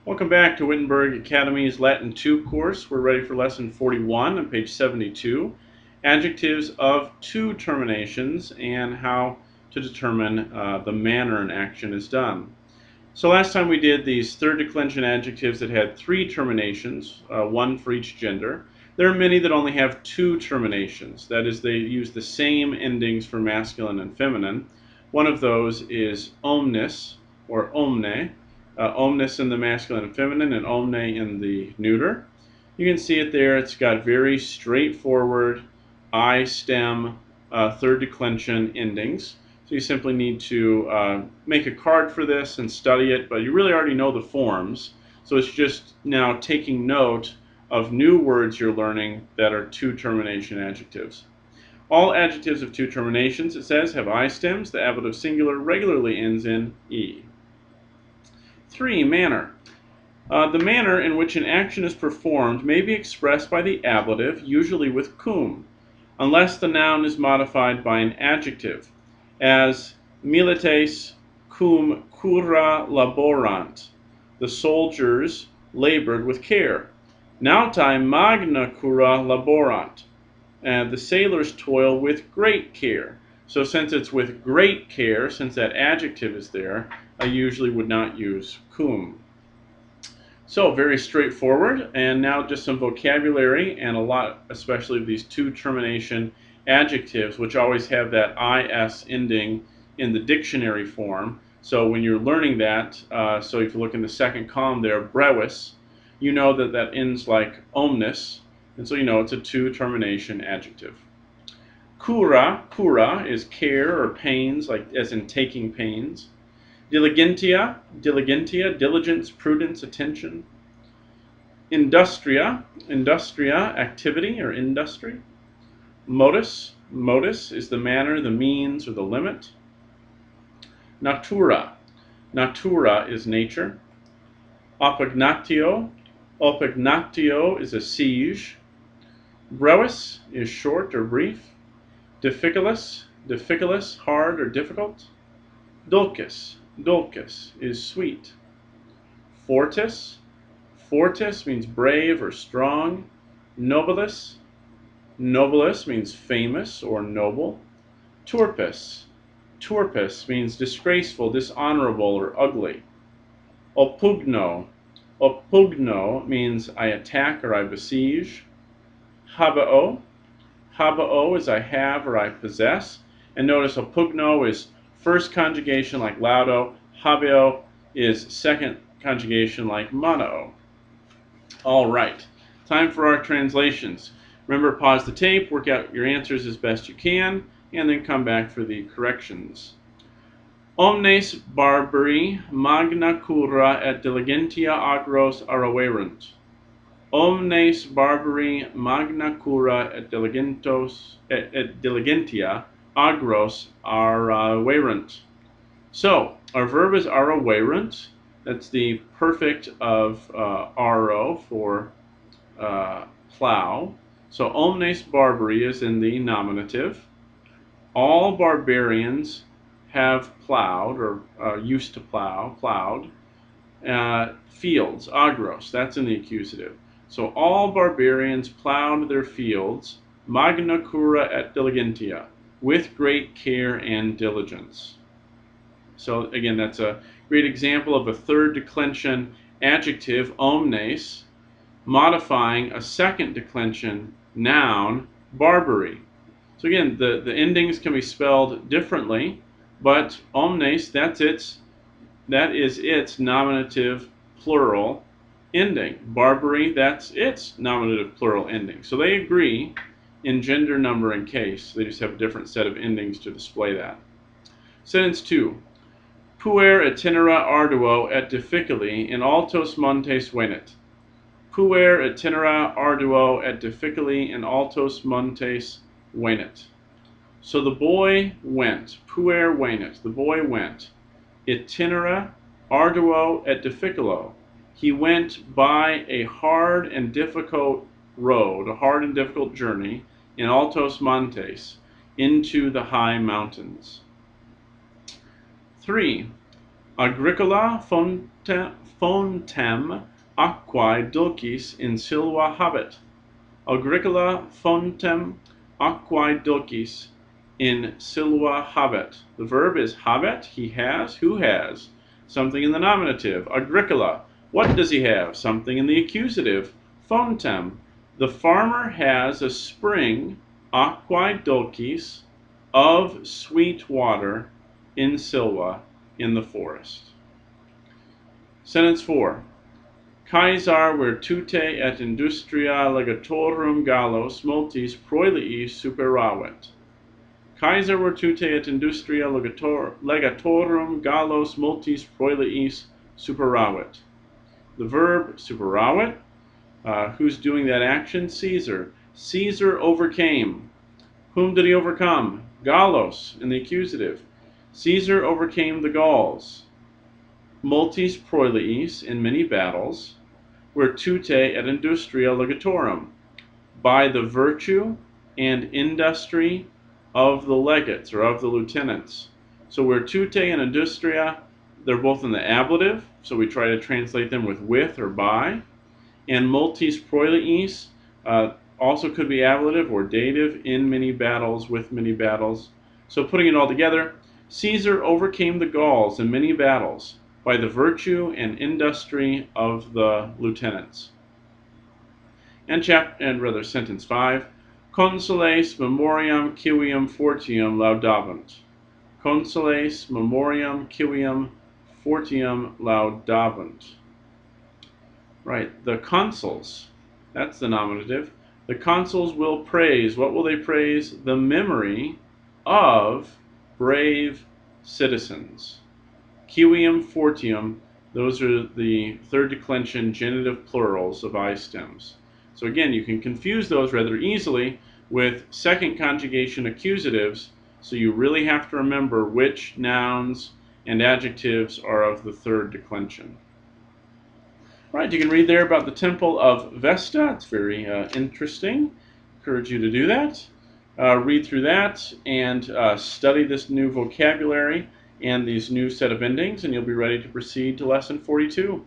Welcome back to Wittenberg Academy's Latin 2 course. We're ready for lesson 41 on page 72, adjectives of two terminations and how to determine the manner an action is done. So last time we did these third declension adjectives that had three terminations, one for each gender. There are many that only have two terminations. That is, they use the same endings for masculine and feminine. One of those is omnis or omne. Omnis in the masculine and feminine, and omne in the neuter. You can see it there. It's got very straightforward I stem third declension endings. So you simply need to make a card for this and study it, but you really already know the forms. So it's just now taking note of new words you're learning that are two termination adjectives. All adjectives of two terminations, it says, have I stems. The ablative singular regularly ends in E. 3. Manner. The manner in which an action is performed may be expressed by the ablative, usually with cum, unless the noun is modified by an adjective, as milites cum cura laborant. The soldiers labored with care. Nautae magna cura laborant. And the sailors toil with great care. So since it's with great care, since that adjective is there, I usually would not use cum. So very straightforward, and now just some vocabulary and a lot, especially of these two termination adjectives, which always have that is ending in the dictionary form. So when you're learning that, so if you look in the second column there, brevis, you know that that ends like omnis, and so you know it's a two termination adjective. Cura is care or pains, like as in taking pains. Diligentia, diligence, prudence, attention. Industria, activity or industry. Modus is the manner, the means, or the limit. Natura is nature. Oppignatio is a siege. Brevis is short or brief. Difficilus, hard or difficult. Dulcis is sweet. Fortis means brave or strong. Nobilis means famous or noble. Turpis means disgraceful, dishonorable, or ugly. Opugno means I attack or I besiege. Habeo is I have or I possess. And notice opugno is first conjugation like laudo. Habeo is second conjugation like mono. All right, time for our translations. Remember, pause the tape, work out your answers as best you can, and then come back for the corrections. Omnes barbari magna cura et diligentia agros araverunt. Omnes barbari magna cura et diligentia agros araverunt. So, our verb is araverunt. That's the perfect of aro for plow. So omnes barbari is in the nominative. All barbarians have plowed or used to plow, plowed. Fields, agros, that's in the accusative. So all barbarians plowed their fields, magna cura et diligentia, with great care and diligence. So again, that's a great example of a third declension adjective, omnes, modifying a second declension noun, barbary. So again, the endings can be spelled differently, but omnes, that is its nominative plural ending. Barbary, that's its nominative plural ending. So they agree in gender, number, and case. They just have a different set of endings to display that. Sentence 2. Puer itinera arduo et difficili in altos montes venit. Puer itinera arduo et difficili in altos montes venit. So the boy went. Puer venit. The boy went. Itinera arduo et difficilo. He went by a hard and difficult road, a hard and difficult journey in altos montes, into the high mountains. 3. Agricola fontem aquae dulcis in silva habet. Agricola fontem aquae dulcis in silva habet. The verb is habet, he has. Who has? Something in the nominative. Agricola. What does he have? Something in the accusative. Fontem. The farmer has a spring, aquae dulcis, of sweet water in silva, in the forest. Sentence 4. Caesar virtute et industria legatorum Gallos multis proiliis superavit. Caesar virtute et industria legatorum Gallos multis proiliis superavit. The verb superavit, who's doing that action? Caesar. Caesar overcame. Whom did he overcome? Gallos, in the accusative. Caesar overcame the Gauls. Multis proiliis, in many battles. Virtute et industria legatorum, by the virtue and industry of the legates, or of the lieutenants. So virtute and industria, they're both in the ablative, so we try to translate them with or by. And multis proiliis also could be ablative or dative, in many battles, with many battles. So putting it all together, Caesar overcame the Gauls in many battles by the virtue and industry of the lieutenants. And sentence 5. Consules memoriam civium fortium laudavant. Consules memoriam civium fortium laudavant. Right, the consuls, that's the nominative. The consuls will praise. What will they praise? The memory of brave citizens. Civium fortium, those are the third declension genitive plurals of I stems. So again, you can confuse those rather easily with second conjugation accusatives, so you really have to remember which nouns and adjectives are of the third declension. Right, you can read there about the Temple of Vesta. It's very interesting. Encourage you to do that. Read through that and study this new vocabulary and these new set of endings, and you'll be ready to proceed to lesson 42.